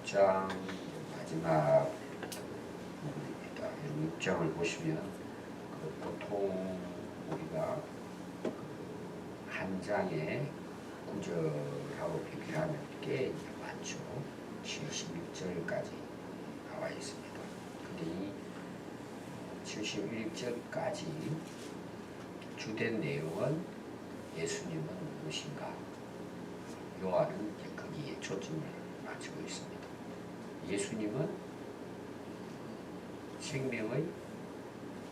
6장 마지막 부분입니다. 6장을 보시면 보통 우리가 한 장의 구절하고 비교하면 꽤 많죠. 71절까지 나와 있습니다. 근데 이 71절까지 주된 내용은 예수님은 누구신가? 요한은 거기에 초점을 맞추고 있습니다. 예수님은 생명의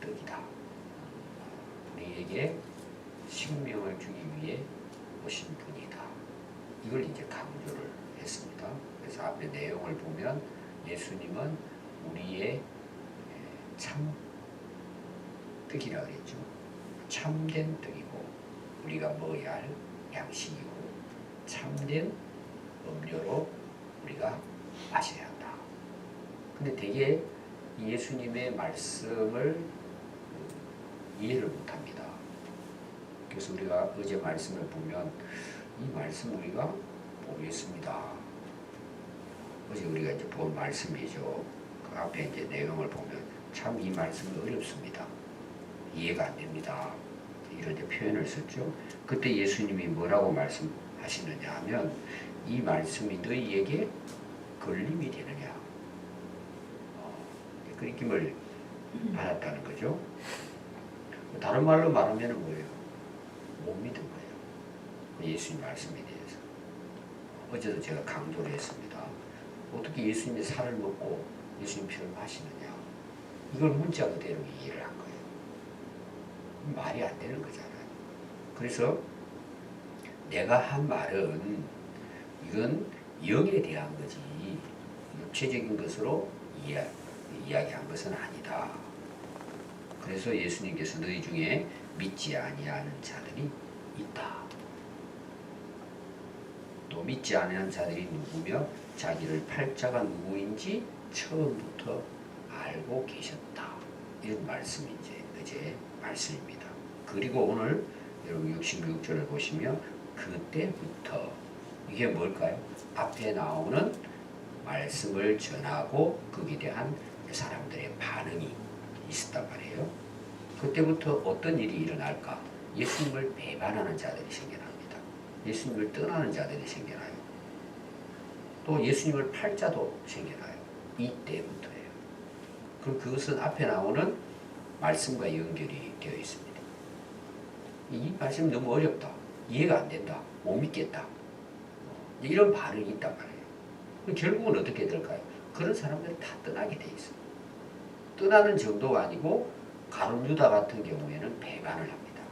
떡이다. 우리에게 생명을 주기 위해 오신 분이다. 이걸 이제 강조를 했습니다. 그래서 앞에 내용을 보면 예수님은 우리의 참 떡이라고 그랬죠. 참된 떡이고 우리가 먹어야 할 양식이고 참된 음료로 우리가 마셔야 한다. 근데 되게 예수님의 말씀을 이해를 못합니다. 그래서 우리가 어제 말씀을 보면 이 말씀 우리가 모르겠습니다. 어제 우리가 이제 본 말씀이죠. 그 앞에 이제 내용을 보면 참 이 말씀은 어렵습니다. 이해가 안 됩니다. 이런 이제 표현을 썼죠. 그때 예수님이 뭐라고 말씀하시느냐 하면 이 말씀이 너희에게 걸림이 되느냐. 그 느낌을 받았다는 거죠. 다른 말로 말하면 뭐예요? 못 믿은 거예요. 예수님 말씀에 대해서. 어제도 제가 강조를 했습니다. 어떻게 예수님이 살을 먹고 예수님 피를 마시느냐. 이걸 문자 그대로 이해를 한 거예요. 말이 안 되는 거잖아요. 그래서 내가 한 말은 이건 영에 대한 거지 육체적인 것으로 이야기한 것은 아니다. 그래서 예수님께서 너희 중에 믿지 아니하는 자들이 있다. 또 믿지 아니하는 자들이 누구며 자기를 팔자가 누구인지 처음부터 알고 계셨다. 이런 말씀이 이제 어제 말씀입니다. 그리고 오늘 여러분 66절을 보시면 그때부터 이게 뭘까요? 앞에 나오는 말씀을 전하고 거기에 대한 사람들의 반응이 있었단 말이에요. 그때부터 어떤 일이 일어날까? 예수님을 배반하는 자들이 생겨납니다. 예수님을 떠나는 자들이 생겨나요. 또 예수님을 팔 자도 생겨나요. 이때부터예요. 그럼 그것은 앞에 나오는 말씀과 연결이 되어 있습니다. 이 말씀이 너무 어렵다. 이해가 안 된다. 못 믿겠다. 이런 반응이 있단 말이에요. 결국은 어떻게 될까요? 그런 사람들이 다 떠나게 돼 있어요. 떠나는 정도가 아니고 가룟 유다 같은 경우에는 배반을 합니다.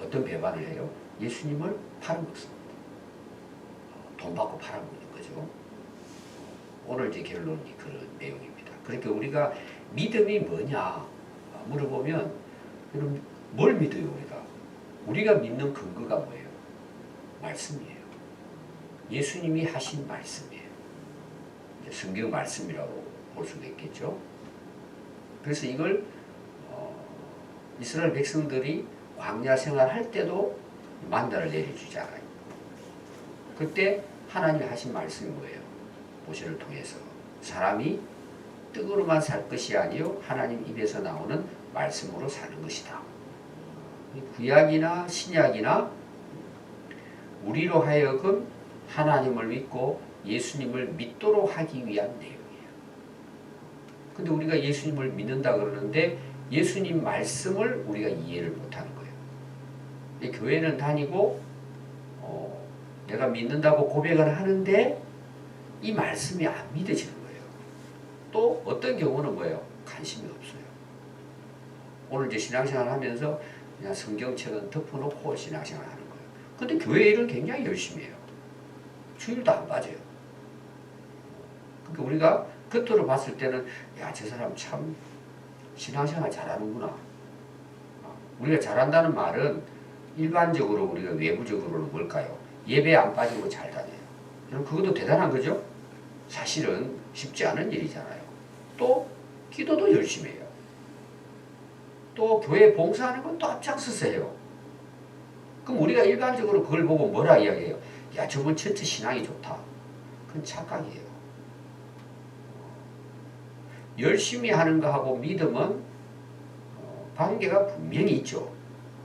어떤 배반을 해요? 예수님을 팔아먹습니다. 돈 받고 팔아먹는 거죠. 오늘 제 결론이 그런 내용입니다. 그러니까 우리가 믿음이 뭐냐 물어보면 여러분 뭘 믿어요 우리가? 우리가 믿는 근거가 뭐예요? 말씀이에요. 예수님이 하신 말씀이에요. 성경 말씀이라고 볼 수도 있겠죠. 그래서 이걸 이스라엘 백성들이 광야 생활할 때도 만나를 내려주지 않아요. 그때 하나님이 하신 말씀이 뭐예요? 모세를 통해서 사람이 떡으로만 살 것이 아니요 하나님 입에서 나오는 말씀으로 사는 것이다. 구약이나 신약이나 우리로 하여금 하나님을 믿고 예수님을 믿도록 하기 위한 내용이에요. 근데 우리가 예수님을 믿는다 그러는데 예수님 말씀을 우리가 이해를 못하는 거예요. 교회는 다니고 내가 믿는다고 고백을 하는데 이 말씀이 안 믿어지는 거예요. 또 어떤 경우는 뭐예요? 관심이 없어요. 오늘 이제 신앙생활 하면서 그냥 성경책은 덮어놓고 신앙생활 하는 거예요. 근데 교회 일은 굉장히 열심히 해요. 주일도 안 빠져요. 그러니까 우리가 겉으로 봤을 때는 야, 저 사람 참 신앙생활 잘하는구나. 우리가 잘한다는 말은 일반적으로 우리가 외부적으로는 뭘까요? 예배 안 빠지고 잘 다녀요. 여러분 그것도 대단한 거죠? 사실은 쉽지 않은 일이잖아요. 또 기도도 열심히 해요. 또 교회 봉사하는 건 또 앞장서서 해요. 그럼 우리가 일반적으로 그걸 보고 뭐라 이야기해요? 야, 저분 진짜 신앙이 좋다. 그건 착각이에요. 열심히 하는 거하고 믿음은 관계가 분명히 있죠.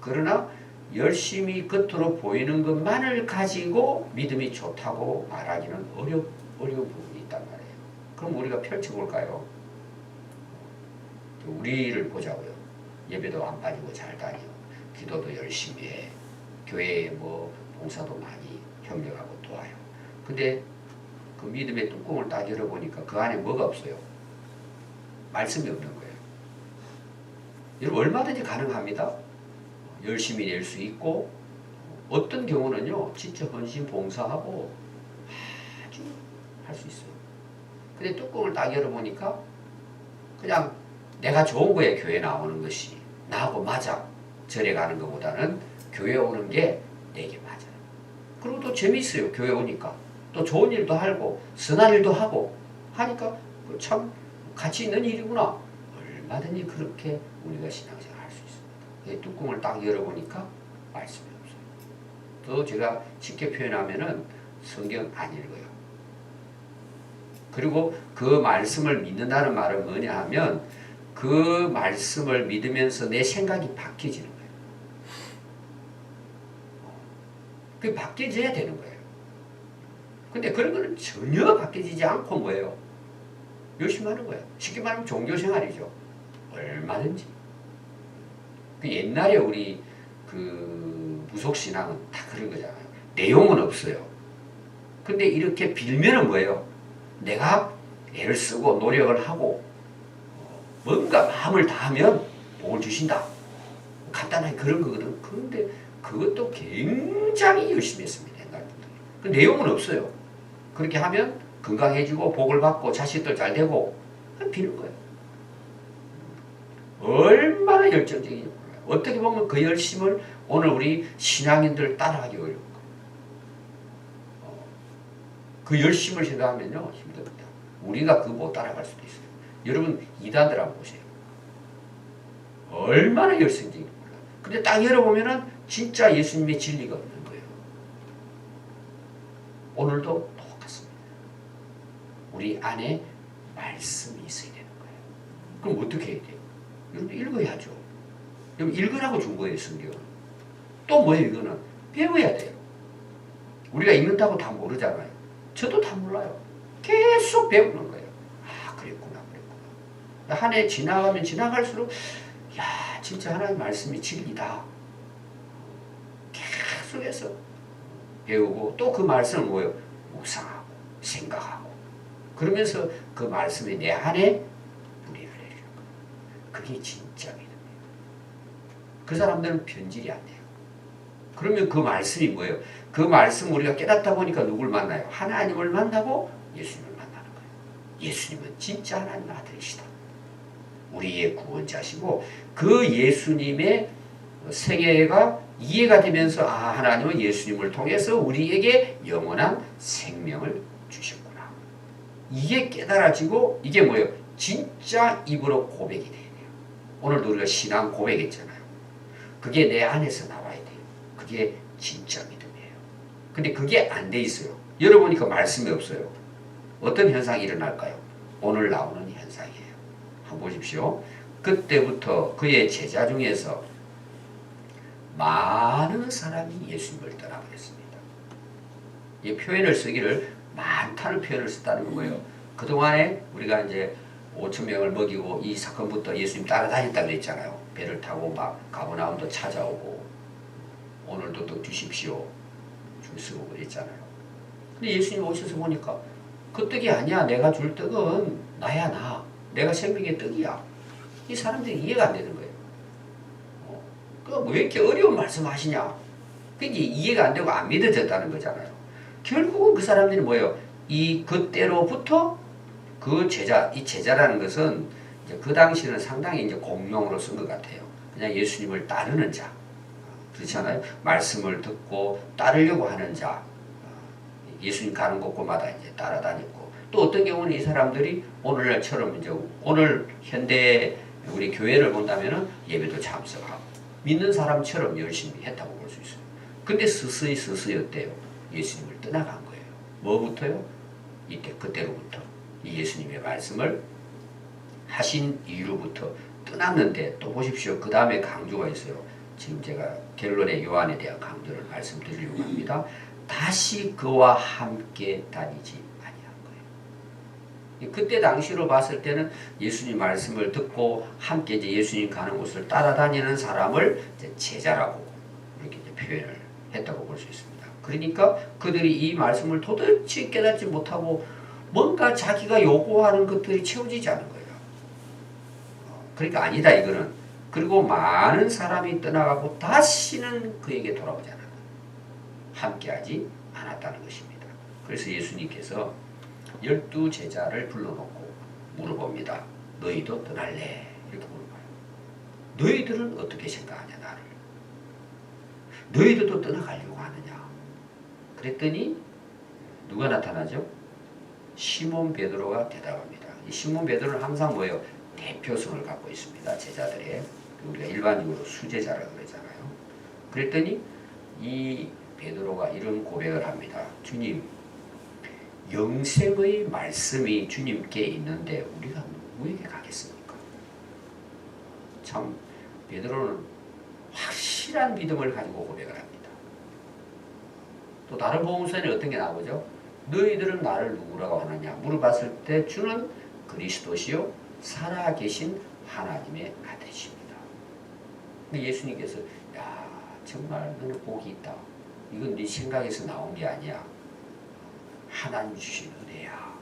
그러나 열심히 겉으로 보이는 것만을 가지고 믿음이 좋다고 말하기는 어려운 부분이 있단 말이에요. 그럼 우리가 펼쳐볼까요? 우리를 보자고요. 예배도 안 빠지고 잘 다녀. 기도도 열심히 해. 교회에 뭐 봉사도 많이 협력하고 도와요. 근데 그 믿음의 뚜껑을 딱 열어보니까 그 안에 뭐가 없어요? 말씀이 없는 거예요. 여러분 얼마든지 가능합니다. 열심히 낼 수 있고 어떤 경우는요 진짜 헌신 봉사하고 아주 할 수 있어요. 근데 뚜껑을 딱 열어보니까 그냥 내가 좋은 거에 교회 나오는 것이 나하고 맞아. 절에 가는 것보다는 교회 오는 게 내게 맞아요. 그리고 또 재미있어요. 교회 오니까 또 좋은 일도 하고 선한 일도 하고 하니까 참 가치 있는 일이구나. 얼마든지 그렇게 우리가 신앙생활 할 수 있습니다. 뚜껑을 딱 열어보니까 말씀이 없어요. 또 제가 쉽게 표현하면은 성경 안 읽어요. 그리고 그 말씀을 믿는다는 말은 뭐냐 하면 그 말씀을 믿으면서 내 생각이 바뀌어지는 거예요. 그게 바뀌어져야 되는 거예요. 근데 그런 거는 전혀 바뀌어지지 않고 뭐예요? 열심히 하는 거예요. 쉽게 말하면 종교생활이죠. 얼마든지. 그 옛날에 우리 그 무속신앙은 다 그런 거잖아요. 내용은 없어요. 근데 이렇게 빌면은 뭐예요? 내가 애를 쓰고 노력을 하고 뭔가 마음을 다하면 복을 주신다. 간단하게 그런 거거든. 그런데 그것도 굉장히 열심히 했습니다. 옛날 분들이. 그 내용은 없어요. 그렇게 하면 건강해지고 복을 받고 자식들 잘 되고 비는 거예요. 얼마나 열정적인지 몰라요. 어떻게 보면 그 열심을 오늘 우리 신앙인들 따라하기 어려운 거예요. 그 열심을 생각하면요 힘듭니다. 우리가 그거 못 따라갈 수도 있어요. 여러분 이단들 한번 보세요. 얼마나 열성적인지 몰라요. 근데 딱 열어보면은 진짜 예수님의 진리가 없는 거예요. 오늘도 똑같습니다. 우리 안에 말씀이 있어야 되는 거예요. 그럼 어떻게 해야 돼요? 여러분 읽어야죠. 여러분 읽으라고 준 거예요, 성경은. 또 뭐예요, 이거는? 배워야 돼요. 우리가 읽는다고 다 모르잖아요. 저도 다 몰라요. 계속 배우는 거예요. 아, 그랬구나. 한 해 지나가면 지나갈수록, 야, 진짜 하나님 말씀이 진리다. 계속해서 배우고, 또 그 말씀을 뭐예요? 묵상하고, 생각하고. 그러면서 그 말씀이 내 안에 뿌리를 내리는 거예요. 그게 진짜 믿음이에요. 그 사람들은 변질이 안 돼요. 그러면 그 말씀이 뭐예요? 그 말씀 우리가 깨닫다 보니까 누굴 만나요? 하나님을 만나고 예수님을 만나는 거예요. 예수님은 진짜 하나님 아들이시다. 우리의 구원자시고 그 예수님의 세계가 이해가 되면서 아 하나님은 예수님을 통해서 우리에게 영원한 생명을 주셨구나. 이게 깨달아지고 이게 뭐예요? 진짜 입으로 고백이 돼야 돼요. 오늘도 우리가 신앙 고백했잖아요. 그게 내 안에서 나와야 돼요. 그게 진짜 믿음이에요. 근데 그게 안 돼 있어요. 열어보니까 말씀이 없어요. 어떤 현상이 일어날까요? 오늘 나오는 현상이에요. 한번 보십시오. 그때부터 그의 제자 중에서 많은 사람이 예수님을 떠나버렸습니다. 이 표현을 쓰기를 많다는 표현을 썼다는 거예요. 그동안에 우리가 이제 5천 명을 먹이고 이 사건부터 예수님 따라다녔다고 그랬잖아요. 배를 타고 막 가버나움도 찾아오고 오늘도 또 주십시오. 줄 서고 그랬잖아요. 근데 예수님 오셔서 보니까 그 떡이 아니야. 내가 줄 떡은 나야 나. 내가 생명의 떡이야. 이 사람들이 이해가 안 되는 거예요. 왜 이렇게 어려운 말씀 하시냐. 그게 이해가 안 되고 안 믿어졌다는 거잖아요. 결국은 그 사람들이 뭐예요? 그때로부터 그 제자, 이 제자라는 것은 이제 그 당시는 상당히 이제 공용으로 쓴 것 같아요. 그냥 예수님을 따르는 자. 그렇지 않아요? 말씀을 듣고 따르려고 하는 자. 예수님 가는 곳곳마다 이제 따라다녔고. 또 어떤 경우는 이 사람들이 오늘날처럼 이제 오늘 현대 우리 교회를 본다면은 예배도 참석하고 믿는 사람처럼 열심히 했다고 볼 수 있어요. 근데 서서히 어때요? 예수님을 떠나간 거예요. 뭐부터요? 그때로부터 이 예수님의 말씀을 하신 이후로부터 떠났는데 또 보십시오. 그 다음에 강조가 있어요. 지금 제가 결론의 요한에 대한 강조를 말씀드리려고 합니다. 다시 그와 함께 다니지 아니한 거예요. 그때 당시로 봤을 때는 예수님 말씀을 듣고 함께 이제 예수님 가는 곳을 따라다니는 사람을 이제 제자라고 이렇게 이제 표현을 했다고 볼 수 있습니다. 그러니까 그들이 이 말씀을 도대체 깨닫지 못하고 뭔가 자기가 요구하는 것들이 채워지지 않은 거예요. 그러니까 아니다 이거는. 그리고 많은 사람이 떠나가고 다시는 그에게 돌아오지 않았다. 함께하지 않았다는 것입니다. 그래서 예수님께서 12 제자를 불러놓고 물어봅니다. 너희도 떠날래? 이렇게 물어봐요. 너희들은 어떻게 생각하냐 나를? 너희들도 떠나가려고 하느냐? 그랬더니 누가 나타나죠? 시몬 베드로가 대답합니다. 이 시몬 베드로는 항상 뭐예요? 대표성을 갖고 있습니다. 제자들의. 우리가 일반적으로 수제자라고 그러잖아요. 그랬더니 이 베드로가 이런 고백을 합니다. 주님, 영생의 말씀이 주님께 있는데 우리가 누구에게 가겠습니까? 참 베드로는 확실한 믿음을 가지고 고백을 합니다. 또 다른 복음서에는 어떤 게 나오죠? 너희들은 나를 누구라고 하느냐 물어봤을 때 주는 그리스도시요 살아계신 하나님의 아들이십니다. 예수님께서 야 정말 너는 복이 있다. 이건 네 생각에서 나온 게 아니야. 하나님 주신 은혜야.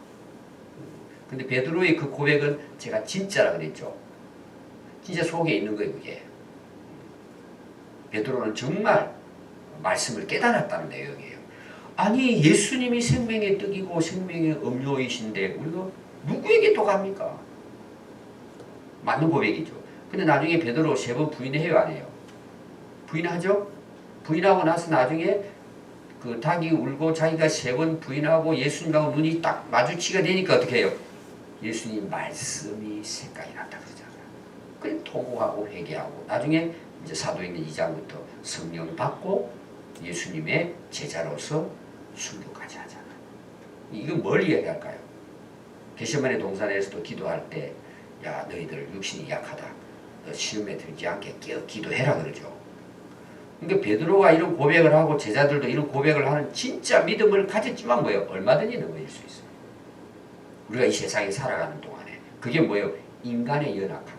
근데 베드로의 그 고백은 제가 진짜라 그랬죠. 진짜 속에 있는 거예요 그게. 베드로는 정말 말씀을 깨달았다는 내용이에요. 아니 예수님이 생명의 떡이고 생명의 음료이신데 우리가 누구에게 또 갑니까? 맞는 고백이죠. 근데 나중에 베드로 3번 부인해요 안 해요? 부인하죠? 부인하고 나서 나중에 그 닭이 울고 자기가 3번 부인하고 예수님하고 눈이 딱 마주치게 되니까 어떻게 해요? 예수님 말씀이 생각이 났다 그러잖아요. 그래 통곡하고 회개하고 나중에 이제 사도행전 2장부터 성령 받고 예수님의 제자로서 순교까지 하잖아요. 이건 뭘 이야기할까요? 게세마네 동산에서도 기도할 때 야 너희들 육신이 약하다. 너 시험에 들지 않게 깨어 기도해라 그러죠. 그러니까 베드로가 이런 고백을 하고 제자들도 이런 고백을 하는 진짜 믿음을 가졌지만 뭐예요? 얼마든지 넘어질 수 있어요. 우리가 이 세상에 살아가는 동안에 그게 뭐예요? 인간의 연약함이에요.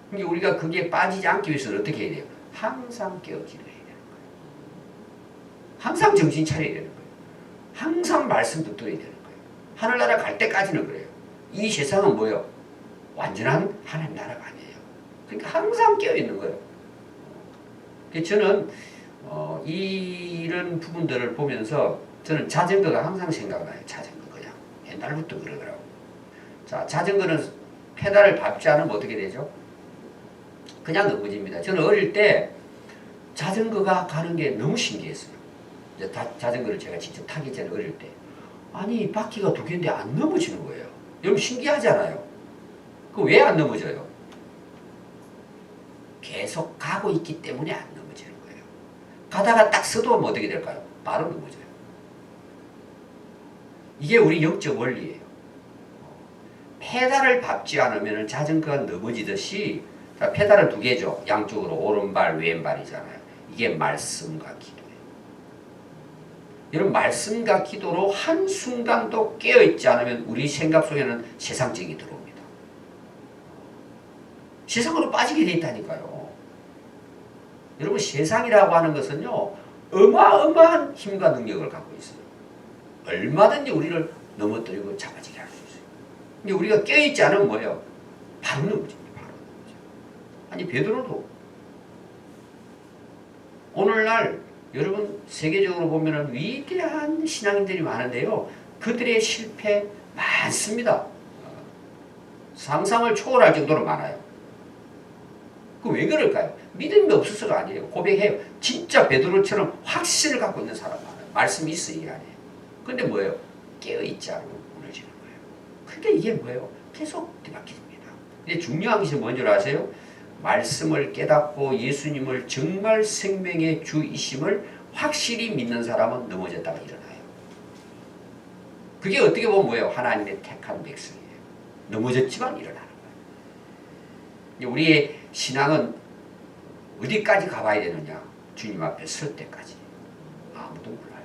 그러니까 우리가 그게 빠지지 않기 위해서는 어떻게 해야 돼요? 항상 깨어 기도해야 되는 거예요. 항상 정신 차려야 되는 거예요. 항상 말씀 듣도록 해야 되는 거예요. 하늘나라 갈 때까지는 그래요. 이 세상은 뭐예요? 완전한 하나님 나라가 아니에요. 그러니까 항상 깨어있는 거예요. 저는 이런 부분들을 보면서 저는 자전거가 항상 생각나요. 자전거 그냥 옛날부터 그러더라고. 자, 자전거는 페달을 밟지 않으면 어떻게 되죠? 그냥 넘어집니다. 저는 어릴 때 자전거가 가는 게 너무 신기했어요. 이제 자전거를 제가 직접 타기 전에 어릴 때 아니 바퀴가 2개인데 안 넘어지는 거예요. 여러분 신기하잖아요. 그 왜 안 넘어져요? 계속 가고 있기 때문에 안 넘어지는 거예요. 가다가 딱 서도 어떻게 될까요? 바로 넘어져요. 이게 우리 영적 원리예요. 페달을 밟지 않으면 자전거가 넘어지듯이 페달은 2개죠. 양쪽으로 오른발 왼발이잖아요. 이게 말씀과 기도예요. 여러분 말씀과 기도로 한순간도 깨어있지 않으면 우리 생각 속에는 세상적이 들어옵니다. 세상으로 빠지게 돼 있다니까요. 여러분 세상이라고 하는 것은요 어마어마한 힘과 능력을 갖고 있어요. 얼마든지 우리를 넘어뜨리고 잡아지게 할 수 있어요. 근데 우리가 깨어있지 않으면 뭐예요? 바로 넘어집니다. 바로 넘어져요. 아니 베드로도 오늘날 여러분 세계적으로 보면 위대한 신앙인들이 많은데요. 그들의 실패 많습니다. 상상을 초월할 정도로 많아요. 그 왜 그럴까요? 믿음이 없어서가 아니에요. 고백해요. 진짜 베드로처럼 확신을 갖고 있는 사람 많아요. 말씀이 있어 이게 아니에요. 근데 뭐예요? 깨어있지 않으면 무너지는 거예요. 그게 이게 뭐예요? 계속 뒤바뀝니다. 근데 중요한 것이 뭔지 아세요? 말씀을 깨닫고 예수님을 정말 생명의 주이심을 확실히 믿는 사람은 넘어졌다가 일어나요. 그게 어떻게 보면 뭐예요? 하나님의 택한 백성이에요. 넘어졌지만 일어나는 거예요. 우리의 신앙은 어디까지 가봐야 되느냐? 주님 앞에 설 때까지. 아무도 몰라요.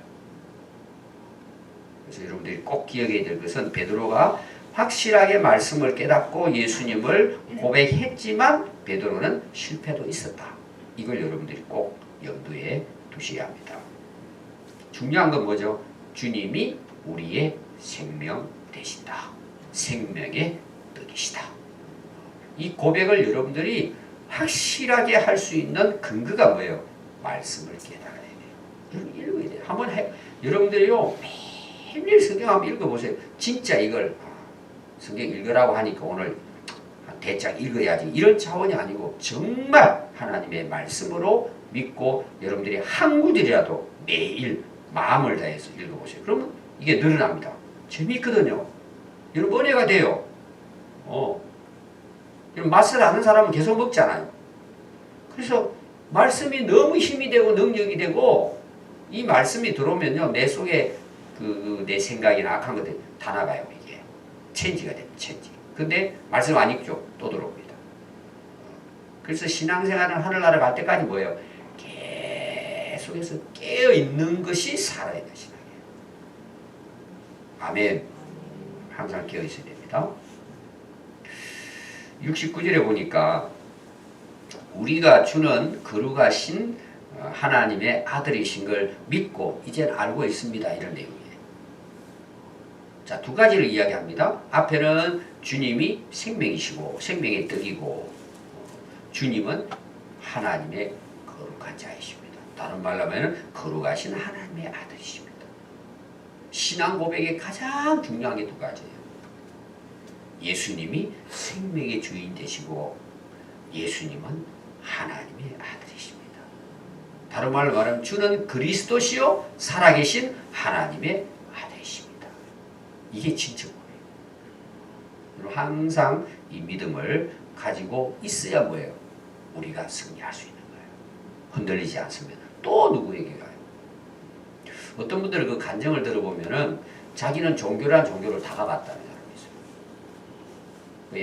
그래서 여러분들이 꼭 기억해야 될 것은 베드로가 확실하게 말씀을 깨닫고 예수님을 고백했지만 베드로는 실패도 있었다. 이걸 여러분들이 꼭 염두에 두셔야 합니다. 중요한 건 뭐죠? 주님이 우리의 생명 되신다. 생명의 떡이시다. 이 고백을 여러분들이 확실하게 할 수 있는 근거가 뭐예요? 말씀을 깨달아야 돼요. 읽어야 돼요. 한번 여러분들이요 매일 성경 한번 읽어보세요. 진짜 이걸 성경 읽으라고 하니까 오늘 대략 읽어야지 이런 차원이 아니고 정말 하나님의 말씀으로 믿고 여러분들이 한 구절이라도 매일 마음을 다해서 읽어보세요. 그러면 이게 늘어납니다. 재미있거든요. 여러분 은혜가 돼요. 맛을 아는 사람은 계속 먹잖아요. 그래서 말씀이 너무 힘이 되고 능력이 되고 이 말씀이 들어오면요 내 속에 내 생각이나 악한 것들이 다 나가요. 이게 체인지가 됩니다. 체인지. 근데 말씀 안 읽죠? 또 들어옵니다. 그래서 신앙생활은 하늘나라 갈 때까지 뭐예요? 계속해서 깨어있는 것이 살아야 되는 신앙이에요. 아멘. 항상 깨어있어야 됩니다. 69절에 보니까 우리가 주는 거룩하신 하나님의 아들이신 걸 믿고 이젠 알고 있습니다. 이런 내용이에요. 자, 두 가지를 이야기합니다. 앞에는 주님이 생명이시고 생명의 떡이고 주님은 하나님의 거룩한 자이십니다. 다른 말로 하면 거룩하신 하나님의 아들이십니다. 신앙 고백의 가장 중요한 게 두 가지예요. 예수님이 생명의 주인 되시고 예수님은 하나님의 아들이십니다. 다른 말로 말하면 주는 그리스도시요 살아계신 하나님의 아들이십니다. 이게 진짜 고백이에요. 항상 이 믿음을 가지고 있어야 뭐예요? 우리가 승리할 수 있는 거예요. 흔들리지 않으면 또 누구에게 가요? 어떤 분들은 그 간증을 들어보면은 자기는 종교란 종교를 다 가봤다는 사람이 있어요.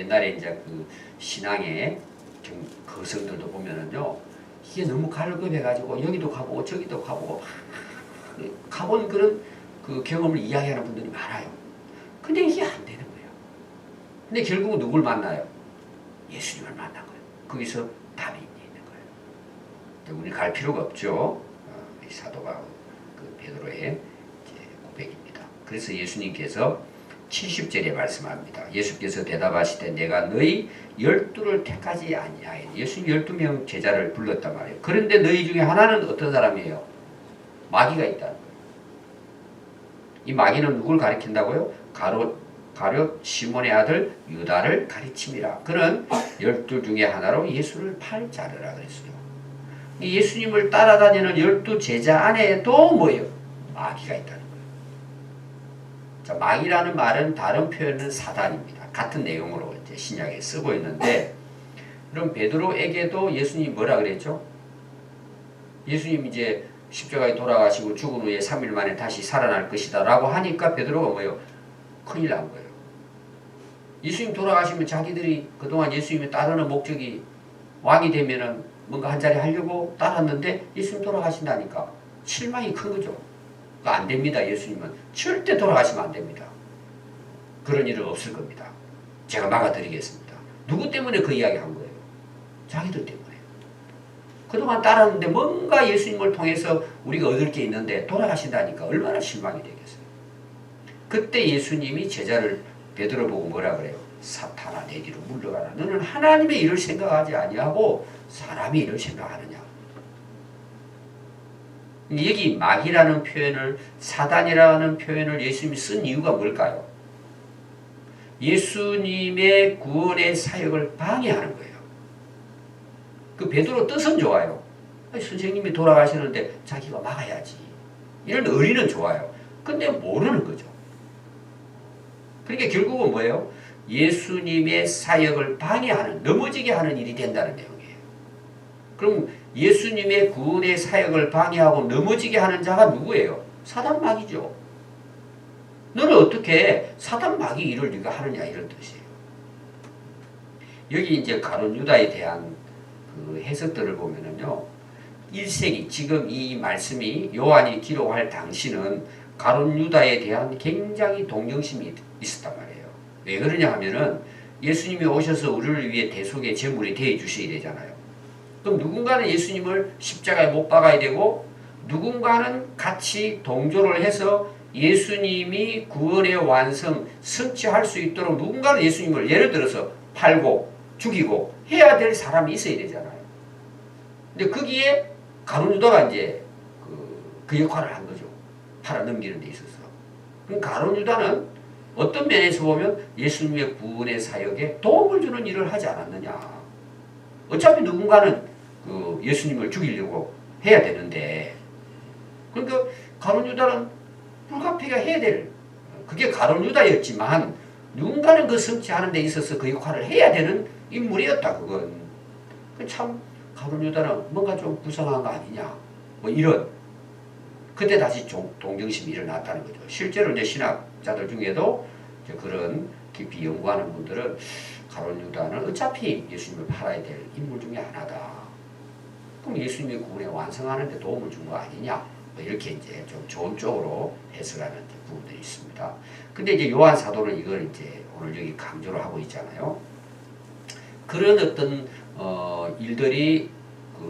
옛날에 이제 그 신앙의 거성들도 보면은요, 이게 너무 갈급해가지고 여기도 가보고 저기도 가보고 가본 그런 그 경험을 이야기하는 분들이 많아요. 근데 이게 안 되는 거예요. 근데 결국은 누굴 만나요? 예수님을 만난 거예요. 거기서 답이 있는 거예요. 우리 갈 필요가 없죠. 이 사도가 그 베드로의 고백입니다. 그래서 예수님께서 70절에 말씀합니다. 예수께서 대답하시되 내가 너희 12를 택하지 아니하여. 예수님 12명 제자를 불렀단 말이에요. 그런데 너희 중에 하나는 어떤 사람이에요? 마귀가 있다는 거예요. 이 마귀는 누굴 가리킨다고요? 가룟 시몬의 아들 유다를 가리침이라. 그는 12 중에 하나로 예수를 팔 자르라 그랬어요. 예수님을 따라다니는 12 제자 안에도 뭐예요? 마귀가 있다는 거예요. 자, 마귀라는 말은 다른 표현은 사단입니다. 같은 내용으로 이제 신약에 쓰고 있는데, 그럼 베드로에게도 예수님이 뭐라 그랬죠? 예수님 이제 십자가에 돌아가시고 죽은 후에 3일 만에 다시 살아날 것이다 라고 하니까 베드로가 뭐예요? 큰일 난 거예요. 예수님 돌아가시면 자기들이 그동안 예수님이 따르는 목적이 왕이 되면은 뭔가 한 자리 하려고 따랐는데 예수님 돌아가신다니까 실망이 큰 거죠. 안 됩니다. 예수님은 절대 돌아가시면 안 됩니다. 그런 일은 없을 겁니다. 제가 막아드리겠습니다. 누구 때문에 그 이야기 한 거예요? 자기들 때문에. 그동안 따랐는데 뭔가 예수님을 통해서 우리가 얻을 게 있는데 돌아가신다니까 얼마나 실망이 되겠어요. 그때 예수님이 제자를 베드로 보고 뭐라 그래요? 사탄아 내 뒤로 물러가라. 너는 하나님의 일을 생각하지 아니하고 사람의 일을 생각하느냐. 여기 마귀라는 표현을, 사단이라는 표현을 예수님이 쓴 이유가 뭘까요? 예수님의 구원의 사역을 방해하는 거예요. 그 베드로 뜻은 좋아요. 아니, 선생님이 돌아가시는데 자기가 막아야지. 이런 의리는 좋아요. 근데 모르는 거죠. 그러니까 결국은 뭐예요? 예수님의 사역을 방해하는, 넘어지게 하는 일이 된다는 내용이에요. 그럼 예수님의 구원의 사역을 방해하고 넘어지게 하는 자가 누구예요? 사단 마귀죠. 너는 어떻게 사단 마귀 일을 네가 하느냐 이런 뜻이에요. 여기 이제 가룟 유다에 대한 그 해석들을 보면은요. 1세기 지금 이 말씀이 요한이 기록할 당시는 가룟 유다에 대한 굉장히 동정심이 있었단 말이에요. 왜 그러냐 하면은 예수님이 오셔서 우리를 위해 대속의 제물이 되어 주셔야 되잖아요. 그럼 누군가는 예수님을 십자가에 못 박아야 되고 누군가는 같이 동조를 해서 예수님이 구원의 완성 성취할 수 있도록 누군가는 예수님을 예를 들어서 팔고 죽이고 해야 될 사람이 있어야 되잖아요. 근데 거기에 가룟 유다가 이제 그 역할을 한 거죠. 팔아 넘기는 데 있어서. 그럼 가룟 유다는 어떤 면에서 보면 예수님의 구원의 사역에 도움을 주는 일을 하지 않았느냐. 어차피 누군가는 그 예수님을 죽이려고 해야 되는데, 그러니까 가룟 유다는 불가피가 해야 될, 그게 가룟 유다였지만 누군가는 그 성취하는 데 있어서 그 역할을 해야 되는 인물이었다. 그건 참 가룟 유다는 뭔가 좀 불쌍한 거 아니냐, 뭐 이런. 그때 다시 동정심이 일어났다는 거죠. 실제로 이제 신학자들 중에도 이제 그런 깊이 연구하는 분들은 가룟 유다는 어차피 예수님을 팔아야 될 인물 중에 하나다. 그럼 예수님의 구원에 완성하는 데 도움을 준 거 아니냐? 뭐 이렇게 이제 좀 좋은 쪽으로 해석하는 부분들이 있습니다. 근데 이제 요한 사도는 이걸 이제 오늘 여기 강조를 하고 있잖아요. 그런 어떤 일들이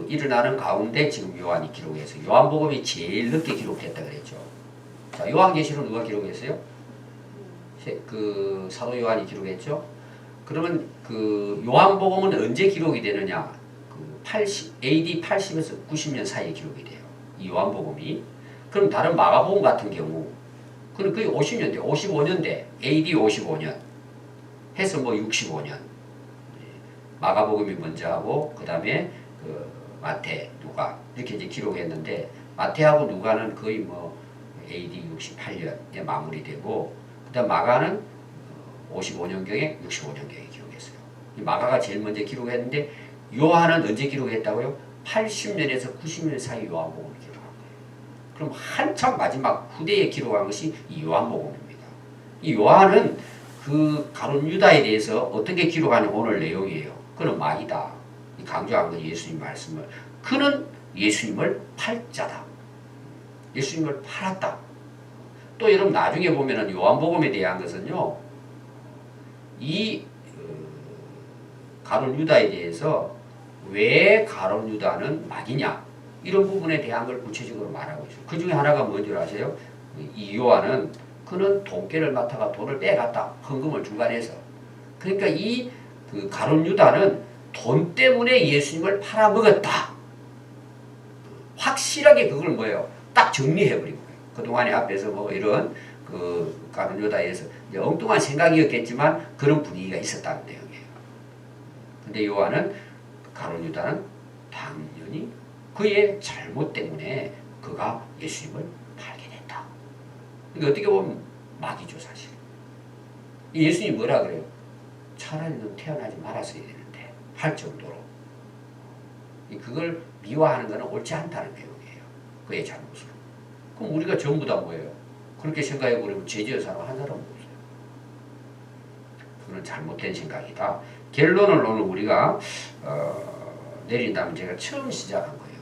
일어나는 가운데 지금 요한이 기록해서 요한복음이 제일 늦게 기록됐다 그랬죠. 자, 요한계시록 누가 기록했어요? 그 사도 요한이 기록했죠. 그러면 그 요한복음은 언제 기록이 되느냐? 그 80, AD 80에서 90년 사이에 기록이 돼요. 이 요한복음이. 그럼 다른 마가복음 같은 경우 그럼 거의 50년대, 55년대, AD 55년 해서 뭐 65년. 마가복음이 먼저 하고 그 다음에 그 마태, 누가 이렇게 이제 기록했는데 마태하고 누가는 거의 뭐 AD 68년에 마무리되고 그다음 마가는 55년경에 65년경에 기록했어요. 이 마가가 제일 먼저 기록했는데 요한은 언제 기록했다고요? 80년에서 90년 사이 요한복음을 기록한 거예요. 그럼 한참 마지막 후대에 기록한 것이 이 요한복음입니다. 이 요한은 그 가룟 유다에 대해서 어떻게 기록하는 오늘 내용이에요. 그는 마이다. 강조한 건 예수님 말씀을. 그는 예수님을 팔자다. 예수님을 팔았다. 또 여러분 나중에 보면은 요한복음에 대한 것은요. 이 가룟 유다에 대해서 왜 가룟 유다는 마귀냐 이런 부분에 대한 걸 구체적으로 말하고 있어요. 그 중에 하나가 뭔지 아세요? 이 요한은 그는 돈깨를 맡아가 돈을 빼갔다. 헌금을 중간에서. 그러니까 이 그 가룟 유다는 돈 때문에 예수님을 팔아먹었다. 확실하게 그걸 뭐예요? 딱 정리해버린 거예요. 그동안에 앞에서 뭐 이런 그 가룟 유다에서 엉뚱한 생각이었겠지만 그런 분위기가 있었다는 내용이에요. 근데 요한은 가룟 유다는 당연히 그의 잘못 때문에 그가 예수님을 팔게 됐다. 그러니까 어떻게 보면 마귀죠 사실. 예수님이 뭐라 그래요? 차라리 넌 태어나지 말았어야 되는데 할 정도로 그걸 미화하는 것은 옳지 않다는 내용이에요. 그의 잘못으로. 그럼 우리가 전부 다 뭐예요? 그렇게 생각해버리면 죄지은 사람 한 사람도 없어요. 그건 잘못된 생각이다. 결론을 오늘 우리가 내린다면 제가 처음 시작한 거예요.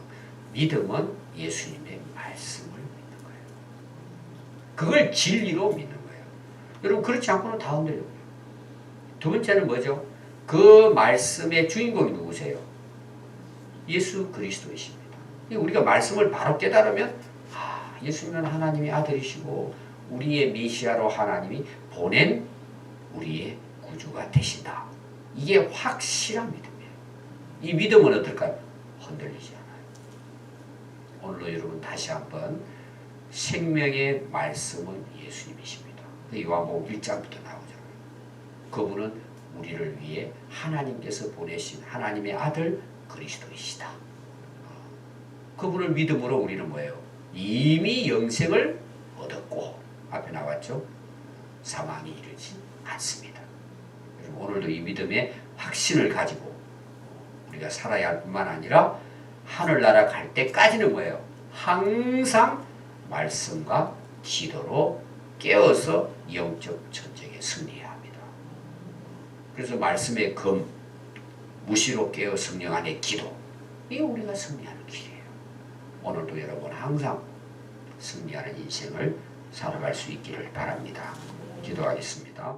믿음은 예수님의 말씀을 믿는 거예요. 그걸 진리로 믿는 거예요. 여러분 그렇지 않고는 다 흔들려요. 두 번째는 뭐죠? 그 말씀의 주인공이 누구세요? 예수 그리스도이십니다. 우리가 말씀을 바로 깨달으면 예수님은 하나님의 아들이시고 우리의 메시아로 하나님이 보낸 우리의 구주가 되신다. 이게 확실한 믿음이에요. 이 믿음은 어떨까요? 흔들리지 않아요. 오늘도 여러분 다시 한번 생명의 말씀은 예수님이십니다. 요한복음 1장부터 나오잖아요. 그분은 우리를 위해 하나님께서 보내신 하나님의 아들 그리스도이시다. 그분을 믿음으로 우리는 뭐예요? 이미 영생을 얻었고 앞에 나왔죠? 사망이 이르지 않습니다. 여러분 오늘도 이 믿음의 확신을 가지고 우리가 살아야 할 뿐만 아니라 하늘나라 갈 때까지는 뭐예요? 항상 말씀과 기도로 깨어서 영적 전쟁에 승리해야 합니다. 그래서 말씀의 검, 무시로 깨어 성령 안에 기도. 이게 우리가 승리하는 길이에요. 오늘도 여러분 항상 승리하는 인생을 살아갈 수 있기를 바랍니다. 기도하겠습니다.